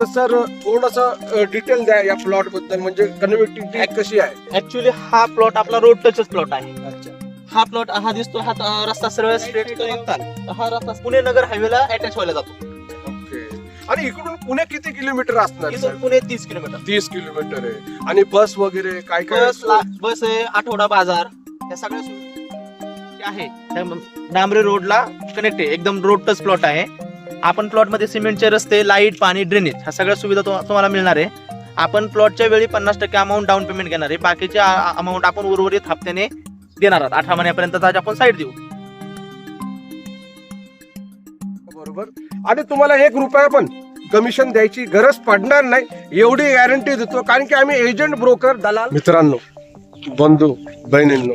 तर सर थोडंसं डिटेल द्या या प्लॉट बद्दल, म्हणजे कनेक्टिव्हिटी कशी आहे? ऍक्च्युली हा प्लॉट आपला रोड टचच प्लॉट आहे. अच्छा. हा प्लॉट हा दिसतो, हा रस्ता सरळ स्ट्रेट हा रस्ता पुणे नगर हायवेला अटॅच व्हायला जातो. ओके. आणि इकडून पुणे किती किलोमीटर असणार? इथून पुणे 30 किलोमीटर. 30 किलोमीटर आहे. आणि बस वगैरे काय काय? बस आहे, आठवडा बाजार, या सगळ्या सुविधा आहे. डांबरे रोडला कनेक्ट आहे, एकदम रोड टच प्लॉट आहे. आपण प्लॉट मध्ये सिमेंटचे रस्ते, लाईट, पाणी, ड्रेनेज ह्या सगळ्या सुविधा तुम्हाला मिळणार आहे. आपण प्लॉटच्या वेळी 50% अमाऊंट डाऊन पेमेंट घेणार आहे. बाकीचे अमाऊंट आपण उर्वरित हप्त्याने देणार आहोत. 18 महिन्यापर्यंत आपण साईड देऊ. बरोबर. आणि तुम्हाला 1 रुपया पण कमिशन द्यायची गरज पडणार नाही एवढी गॅरंटी देतो, कारण की आम्ही एजंट, ब्रोकर, दलाल. मित्रांनो, बंधू बहिणींनो,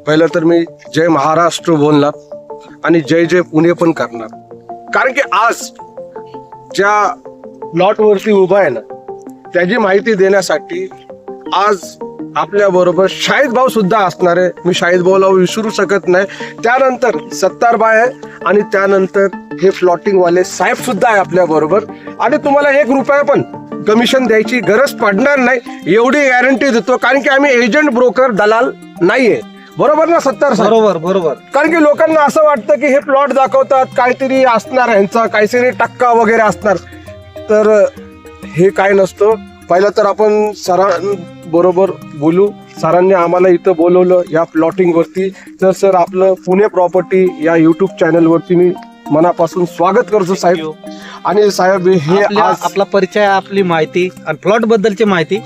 पहिलं तर मी जय महाराष्ट्र बोलणार आणि जय जय पुणे पण करणार, कारण की आज ज्या प्लॉट वरती उभा आहे ना त्याची माहिती देण्यासाठी आज आपल्या बरोबर शाहिद भाऊ सुद्धा असणार आहे. मी शाहिद भाऊला विसरू शकत नाही. त्यानंतर सत्तारबाई आहे आणि त्यानंतर हे फ्लॉटिंग वाले साहेब सुद्धा आहे आपल्या बरोबर. आणि तुम्हाला 1 रुपया पण कमिशन द्यायची गरज पडणार नाही एवढी गॅरंटी देतो, कारण की आम्ही एजंट, ब्रोकर, दलाल नाहीये. बरोबर ना सत्तार साहेब? बरोबर बरोबर. कारण की लोकांना असं वाटतं की हे प्लॉट दाखवतात काहीतरी असणार, ह्यांचा काहीतरी टक्का वगैरे असणार, तर हे काय नसतं. पहिलं तर आपण सरांबरोबर बोलू. सरांनी आम्हाला इथं बोलवलं या प्लॉटिंग वरती. तर सर, आपलं पुणे प्रॉपर्टी या युट्यूब चॅनल वरती मी मनापासून स्वागत करतो साहेब. आणि साहेब, हे आपला परिचय, आपली माहिती आणि प्लॉट बद्दलची माहिती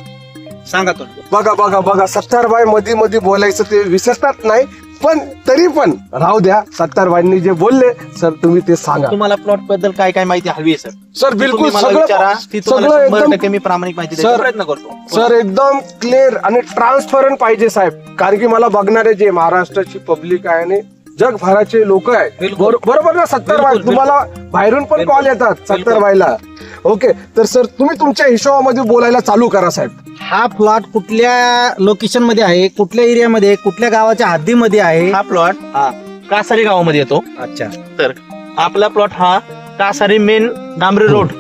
सांगा तुम्ही. बघा बघा बघा, सत्तारबाई मध्ये मध्ये बोलायचं ते विसरतात नाही, पण तरी पण राहू द्या. सत्तारबाईंनी जे बोलले सर तुम्ही ते सांगा. तुम्हाला प्लॉट बद्दल काय काय माहिती हवी आहे सर? सर बिलकुल विचारा, ती तुम्हाला सगळं 100% एकदम मी प्रामाणिक माहिती द्यायचा प्रयत्न करतो. सर एकदम क्लिअर आणि ट्रान्सपरंट पाहिजे साहेब, कारण की मला बघणारे जे महाराष्ट्राची पब्लिक आहे आणि जगभराचे लोक आहेत. बरोबर ना सत्तारबाई? तुम्हाला बाहेरून पण कॉल येतात सत्तारबाईला. ओके. तर सर तुम्ही तुमच्या हिशोबामध्ये बोलायला चालू करा साहेब. हा प्लॉट कुठल्या लोकेशन मध्ये आहे, कुठल्या एरियामध्ये, कुठल्या गावाच्या हद्दीमध्ये आहे? हा प्लॉट कासारी गावामध्ये येतो. अच्छा. तर आपला प्लॉट हा कासारी मेन डांबरे रोड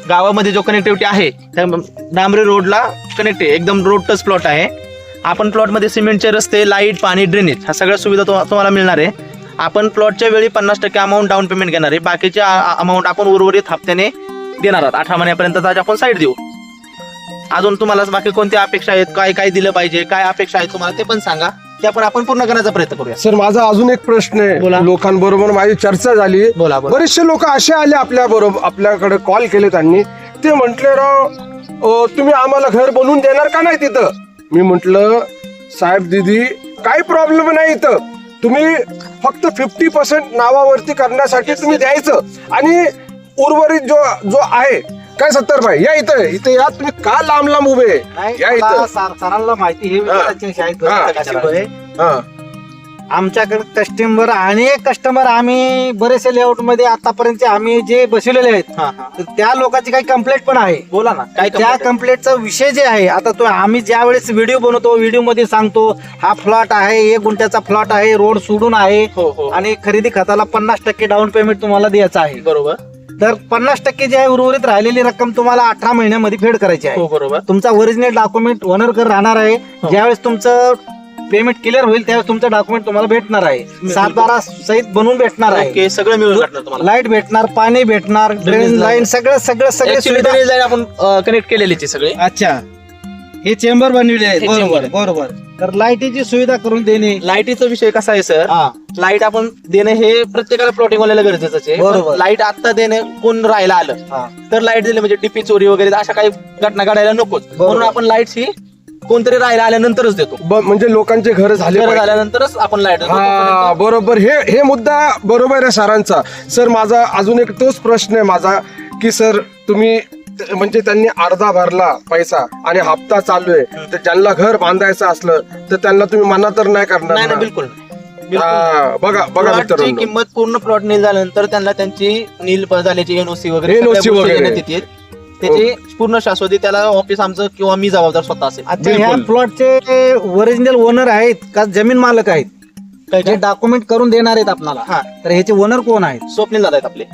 गावामध्ये जो कनेक्टिव्हिटी आहे त्या डांबरे रोडला कनेक्ट आहे, एकदम रोड टच प्लॉट आहे. आपण प्लॉट मध्ये सिमेंटचे रस्ते, लाईट, पाणी, ड्रेनेज ह्या सगळ्या सुविधा तुम्हाला मिळणार आहे. आपण प्लॉटच्या वेळी 50% अमाऊंट डाऊन पेमेंट घेणार आहे. बाकीचे अमाऊंट आपण उर्वरित हप्त्याने देणार आहोत. 18 महिन्यापर्यंत आपण साईड देऊ. अजून तुम्हाला बाकी कोणत्या अपेक्षा आहेत, काय काय दिलं पाहिजे, काय अपेक्षा आहेत तुम्हाला ते पण सांगा, ते पण आपण पूर्ण करण्याचा प्रयत्न करूया. सर, माझा अजून एक प्रश्न आहे. बोला. लोकांबरोबर माझी चर्चा झाली. बोला. बरेचसे लोक असे आले आपल्या बरोबर, आपल्याकडे कॉल केले त्यांनी. ते म्हटले, राव तुम्ही आम्हाला घर बनवून देणार का नाही तिथं? मी म्हटलं, साहेब दीदी काही प्रॉब्लेम नाही, इथं तुम्ही फक्त 50% नावावरती करण्यासाठी तुम्ही द्यायचं आणि उर्वरित जो आहे काय. सत्तारबाई या इथं, इथे या. तुम्ही का लांब लांब उभे या इथं? सरांना माहिती हे हा. आमच्याकडे कस्टमर, अनेक कस्टमर, आम्ही बरेचसे लेआउट मध्ये आतापर्यंत आम्ही जे बसवलेले आहेत, तर त्या लोकांची काही कंप्लेंट पण आहे. बोला ना, काय त्या कंप्लेंटचा विषय जे आहे, आता तो आम्ही ज्या वेळेस व्हिडिओ बनवतो, व्हिडिओ मध्ये सांगतो हा फ्लॉट आहे, 1 गुंठ्याचा फ्लॉट आहे, रोड सोडून आहे, आणि खरेदी खताला 50% डाऊन पेमेंट तुम्हाला द्यायचं आहे. बरोबर. तर 50% जे आहे उर्वरित राहिलेली रक्कम तुम्हाला 18 महिन्यामध्ये फेड करायची आहे. बरोबर. तुमचा ओरिजिनल डॉक्युमेंट ओनर कर राहणार आहे. ज्यावेळेस तुमचं पेमेंट क्लिअर होईल त्यावेळेस तुमचं डॉक्युमेंट तुम्हाला भेटणार आहे. 7/12 सहित बनवून भेटणार आहे. सगळं मिळून भेटणार तुम्हाला. लाईट भेटणार, पाणी भेटणार, ड्रेन लाईन, सगळे लाईन आपण कनेक्ट केलेली सगळे. अच्छा. हे चेंबर बनविले आहे. बरोबर बरोबर. तर लाईटीची सुविधा करून देणे. लाईटीचा विषय कसा आहे सर? लाईट आपण देणे हे प्रत्येकाला प्लॉटिंग वाल्याला गरजेचं आहे. बरोबर. लाईट आता देणे, कोण राहायला आलं तर लाईट दिले म्हणजे टीपी चोरी वगैरे अशा काही घटना घडायला नकोच, म्हणून आपण लाईट ही कोणतरी राहायला आल्यानंतरच देतो. म्हणजे लोकांचे घर झाल्यानंतरच आपण लाईट. हा बरोबर. हे मुद्दा बरोबर आहे सरांचा. सर, माझा अजून एक तोच प्रश्न आहे माझा, की सर तुम्ही म्हणजे त्यांनी अर्धा भरला पैसा आणि हप्ता चालू आहे, तर ज्यांना घर बांधायचं असलं तर त्यांना तुम्ही मना तर नाही करणार? नाही, बिलकुल. बघा बघा मित्रांनो, किंमत पूर्ण प्लॉट नील झाल्यानंतर त्यांना त्यांची नील झाल्याची एनओसी वगैरे त्याची पूर्ण शाश्वती त्याला ऑफिस आमचं किंवा मी जबाबदार स्वतः असेल. अच्छा. ह्या प्लॉटचे ओरिजिनल ओनर आहेत का जमीन मालक आहेत? काय जे डॉक्युमेंट करून देणार आहेत आपल्याला हा. तर ह्याचे ओनर कोण आहेत? स्वप्नील दादा आहेत आपले.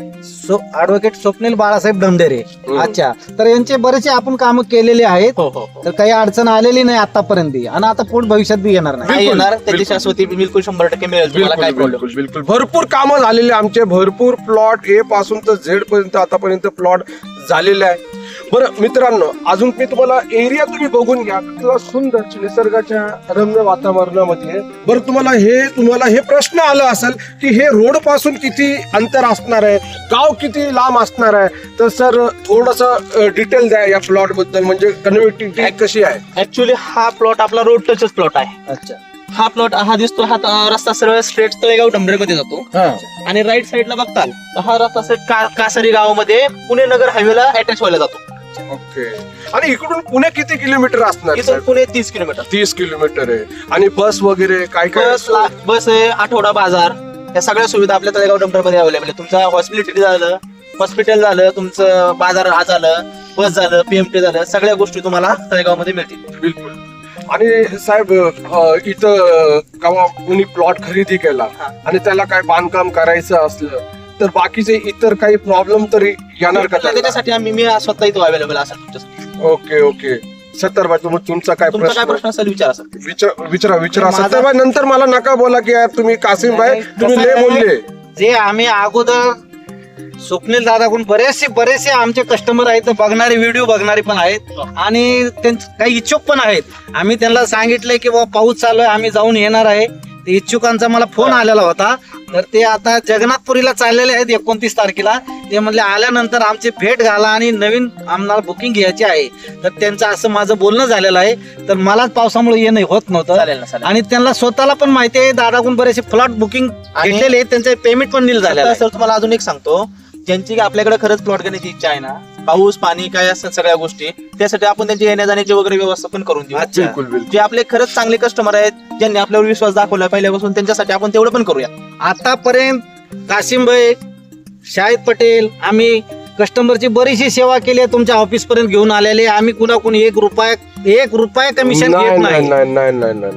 ऍडव्होकेट स्वप्नील बाळासाहेब ढमढेरे. अच्छा, तर यांचे बरेचसे आपण काम केलेले आहेत. हो हो हो. तर काही अडचण आलेली नाही आतापर्यंत आणि आता पुढे भविष्यात बी येणार नाही. नाही येणार त्याची शाश्वती बिलकुल 100% मिळेल तुम्हाला. काय प्रॉब्लेम? बिलकुल बिलकुल भरपूर कामं झालेले आमचे, भरपूर प्लॉट ए पासून तर झेड पर्यंत आतापर्यंत प्लॉट झालेले आहे. बरं मित्रांनो, अजून मी तुम्हाला एरिया तुम्ही बघून घ्या, किंवा सुंदर निसर्गाच्या रम्य वातावरणामध्ये. बरं तुम्हाला हे प्रश्न आला असेल की हे रोड पासून किती अंतर असणार आहे, गाव किती लांब असणार आहे, तर सर थोडस डिटेल द्या या प्लॉट बद्दल, म्हणजे कनेक्टिव्हिटी कशी आहे. ऍक्च्युली हा प्लॉट आपला रोड टचच प्लॉट आहे. अच्छा, हा प्लॉट हा दिसतो, हा रस्ता सरळ स्ट्रेट तळेगाव ढमढेमध्ये जातो. आणि राईट साईडला बघताल तर हा रस्ता सेट कासारी गावामध्ये पुणे नगर हायवेला अटॅच व्हायला जातो. ओके. आणि इकडून पुणे किती किलोमीटर असणार? इथून पुणे 30 किलोमीटर. 30 किलोमीटर आहे. आणि बस वगैरे काय काय? बस आहे, आठवडा बाजार, या सगळ्या सुविधा आपल्या तळेगाव ढमढेमध्ये अवेलेबल आहे. तुमचं हॉस्पिटल झालं, तुमचं बाजार झालं, बस झालं, पीएमटी झालं, सगळ्या गोष्टी तुम्हाला तळेगावमध्ये मिळतील. बिलकुल. आणि साहेब इथं गावा कोणी प्लॉट खरेदी केला आणि त्याला काय बांधकाम करायचं असलं तर बाकीचे इतर काही प्रॉब्लेम तरी येणार का त्याला? त्याच्यासाठी मी स्वतः इथं अवेलेबल असेल तुमच्यासाठी. Okay okay. सत्तरबाई तुमचा काय तुमचा काय प्रश्न? प्रश्न असेल विचारा सर. विचारा सत्तरबाई. नंतर मला नका बोला की यार तुम्ही कासिमबाई तुम्ही लय बोलले. जे आम्ही अगोदर स्वप्नील दादाकडून बरेचसे आमचे कस्टमर आहेत, बघणारे व्हिडिओ बघणारे पण आहेत आणि काही इच्छुक पण आहेत. आम्ही त्यांना सांगितलंय की बाबा पाऊस चालू आहे, आम्ही जाऊन येणार आहे. ते इच्छुकांचा मला फोन आलेला होता, तर ते आता जगन्नाथपुरीला चाललेले आहेत 29 तारखेला. ते म्हणले आल्यानंतर आमची भेट घाला आणि नवीन आम्हाला बुकिंग घ्यायची आहे. तर त्यांचं असं माझं बोलणं झालेलं आहे. तर मलाच पावसामुळे येणं होत चालेल ना, नव्हतं चालेल. आणि त्यांना स्वतःला पण माहिती आहे दादाकडून बरेचसे फ्लॉट बुकिंग घेतलेले आहेत, त्यांचे पेमेंट पण नील झालेलं आहे. सर तुम्हाला अजून एक सांगतो, ज्यांची आपल्याकडे खरंच प्लॉट घेण्याची इच्छा आहे ना, पाऊस पाणी काय असतात सगळ्या गोष्टी, त्यासाठी आपण त्यांची येण्या जाण्याची वगैरे व्यवस्था पण करून देऊ. अच्छा. बिलकुल बिलकुल. जे आपले खरंच चांगले कस्टमर आहेत, ज्यांनी आपल्यावर विश्वास दाखवला पहिल्यापासून, त्यांच्यासाठी आपण तेवढं पण करूया. आतापर्यंत कासिमभाई, शाहिद पटेल, आम्ही कस्टमरची बरीचशी सेवा केली आहे. तुमच्या ऑफिस पर्यंत घेऊन आलेले आम्ही कुणाकुणी एक रुपया कमिशन घेत नाही. नाही.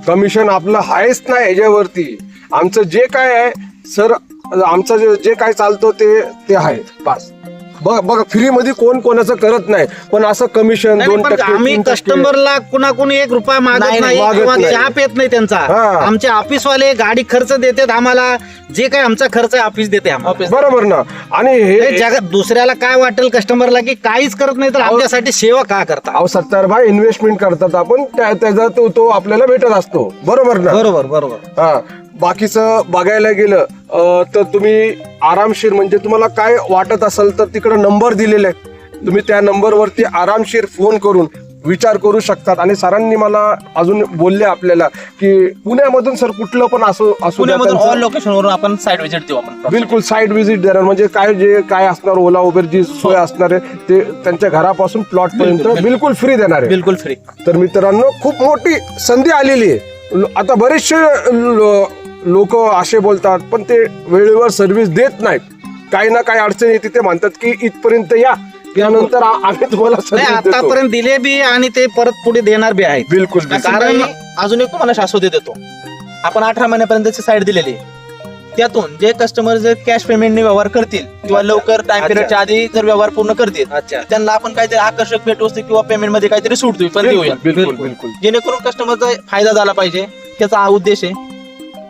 कमिशन आपलं आहेच नाही याच्यावरती. आमचं जे काय आहे सर, आमचं जे काय चालतो ते आहे बस. बघा फ्री मध्ये कोण कोणाचं करत नाही, पण असं कमिशन नाही, 2%, पण आम्ही 3% कस्टमरला कुणाकुणी 1 रुपया मागत नाही, नाही मागत किंवा नाही. चहा पेत नाही त्यांचा. हा. आमचे ऑफिसवाले गाडी खर्च देतात आम्हाला, जे काय आमचा खर्च आहे ऑफिस देते आम्हाला. ऑफिस. बरोबर ना. आणि हे हे जगात दुसऱ्याला काय वाटेल कस्टमरला की काहीच करत नाही तर आमच्यासाठी सेवा का करता? अहो 70 इन्व्हेस्टमेंट करतात आपण, त्याचा तो आपल्याला भेटत असतो. बरोबर ना. बरोबर. हा. बाकीचं बघायला गेलं तर तुम्ही आरामशीर, म्हणजे तुम्हाला काय वाटत असेल तर तिकडे नंबर दिलेले आहेत, तुम्ही त्या नंबरवरती आरामशीर फोन करून विचार करू शकतात. आणि सरांनी मला अजून बोलले आपल्याला की पुण्यामधून सर कुठलं पण असू द्या पुण्यामधून त्यांचं- ऑल लोकेशनवरून आपण साईड व्हिजिट देऊ आपण. बिलकुल साईट व्हिजिट देणार, म्हणजे काय असणार, ओला उबेर जी सोय असणार आहे ते त्यांच्या घरापासून प्लॉट पर्यंत बिलकुल फ्री देणार आहे. बिलकुल फ्री. तर मित्रांनो, खूप मोठी संधी आलेली आहे. आता बरेचसे लोक असे बोलतात पण ते वेळेवर सर्व्हिस देत नाहीत. काही ना काही अडचण येते, ते म्हणतात की इथपर्यंत यानंतर आम्ही तुम्हाला नाही, सर्व्हिस देतो. आतापर्यंत दिले बी आणि ते परत पुढे देणार बी आहेत. बिलकुल कारण अजून एक तुम्हाला शाश्वती देतो, आपण 18 महिन्यापर्यंतची साईड दिलेली आहे. त्यातून जे कस्टमर जर कॅश पेमेंटने व्यवहार करतील किंवा लवकर टाइम अच्छा. पिरियडच्या आधी जर व्यवहार पूर्ण करतील, अच्छा. त्यांना आपण काहीतरी आकर्षक भेटवस्तू किंवा पेमेंट मध्ये काहीतरी सूट पण देऊया, बिलकुल जेणेकरून कस्टमरचा फायदा झाला पाहिजे. त्याचा हा उद्देश आहे,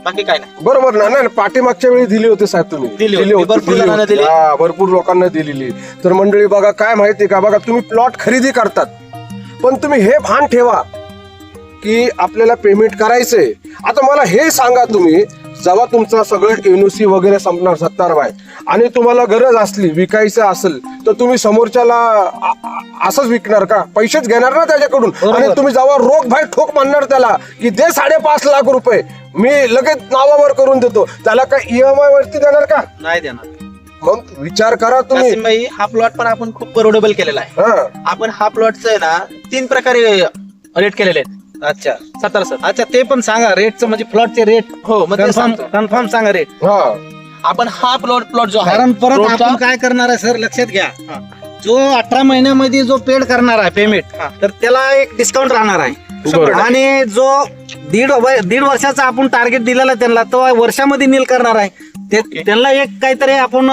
बाकी काय नाही. बरोबर ना. नाही, पाठीमागच्या वेळी दिली होती साहेब तुम्ही. दिली होती. होती, भरपूर दिली जणांना होती. दिली. हा, भरपूर लोकांना दिलेली. तर मंडळी बघा काय माहिती का, बघा तुम्ही प्लॉट खरेदी करतात पण तुम्ही हे भान ठेवा की आपल्याला पेमेंट करायचंय. आता मला हे सांगा, तुम्ही जेव्हा तुमचं सगळं एनओसी वगैरे संपणार 70 आणि तुम्हाला गरज असली विकायचं असेल तर तुम्ही समोरच्याला असंच विकणार का? पैसेच घेणार ना त्याच्याकडून. आणि तुम्ही जेव्हा रोख भाई ठोक म्हणणार त्याला की दे 5.5 लाख रुपये, मी लगेच नावावर करून देतो, त्याला काय EMI वरती देणार का? नाही देणार. मग विचार करा तुम्ही. कासिमभाई, हा प्लॉट पण आपण खूप परवडेबल केलेला आहे. हा. आपण हा प्लॉटचं आहे ना 3 प्रकारे रेट केलेले आहेत. अच्छा. 17 सर. अच्छा, ते पण सांगा रेटचं, म्हणजे प्लॉटचे रेट हो, मग ते सांगतो. कन्फर्म सांगा रेट. हा. आपण हा प्लॉट जो आहे कारण परत रोडचा- आपण काय करणार आहे सर, लक्षात घ्या. हा. जो 18 महिन्यामध्ये जो पेड करणार आहे पेमेंट, हा. तर त्याला एक डिस्काउंट राहणार आहे. बरोबर. आणि जो दीड वर्षाचा आपण टार्गेट दिलेला त्यांना, तो वर्षामध्ये नील करणार आहे. त्यांना एक काहीतरी आपण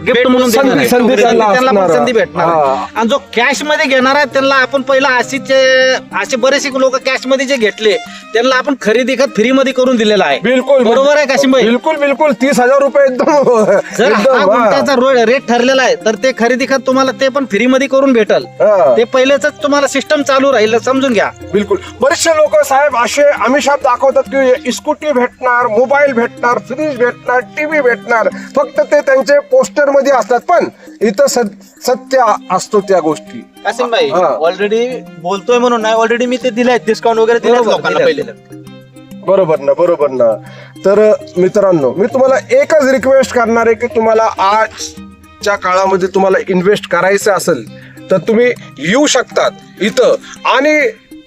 गिफ्ट म्हणून देणार आहे. संधी त्यांना त्यांना पण असणार. संधी भेटणार आहे. आणि जो कॅश मध्ये घेणार आहे त्यांना आपण पहिला असे बरेचसे लोक कॅश मध्ये जे घेतले त्यांना आपण खरेदी खत फ्री मध्ये करून दिलेला आहे. बिलकुल बरोबर आहे काशिम भाई? बिलकुल बिलकुल 30,000 रुपये एकदम जर हा एकदम, गुंठ्याचा रेट ठरलेला आहे तर ते खरेदी खत तुम्हाला ते पण फ्री मध्ये करून भेटल. हा. ते पहिलेच तुम्हाला सिस्टम चालू राहील, समजून घ्या. बिलकुल. बरेचसे लोक साहेब असे आमिषात दाखवतात की स्कूटी भेटणार, मोबाईल भेटणार, फ्रीज भेटणार, टीव्ही भेटणार, फक्त ते त्यांचे पोस्टर मध्ये असतात. पण इथं सत्य असतो त्या गोष्टी. कासिम भाई हा. ऑलरेडी बोलतोय म्हणून नाही, ऑलरेडी मी ते दिले डिस्काउंट वगैरे दिले बरोबर, लोकांना दिले. पहिले. बरोबर ना. तर मित्रांनो, मी तुम्हाला एकच रिक्वेस्ट करणार आहे की तुम्हाला आजच्या काळामध्ये तुम्हाला इन्व्हेस्ट करायचं असेल तर तुम्ही येऊ शकतात इथं, आणि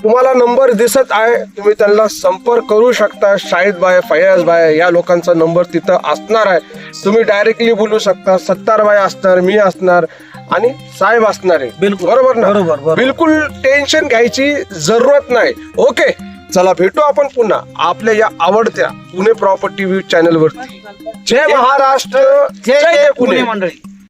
तुम्हाला नंबर दिसत आहे, तुम्ही त्यांना संपर्क करू शकता. शाहिद भाई, फयाज भाई या लोकांचा नंबर तिथं असणार आहे. तुम्ही डायरेक्टली बोलू शकता. सत्तार भाई असणार, मी असणार आणि साहेब असणार आहे. बिलकुल. बरोबर ना? बरोबर. बिलकुल टेन्शन घ्यायची जरूरत नाही. ओके, चला भेटू आपण पुन्हा आपल्या या आवडत्या पुणे प्रॉपर्टी व्ह्यू चॅनल वरती. जय महाराष्ट्र, जय जय पुणे पुणे. मंडळी.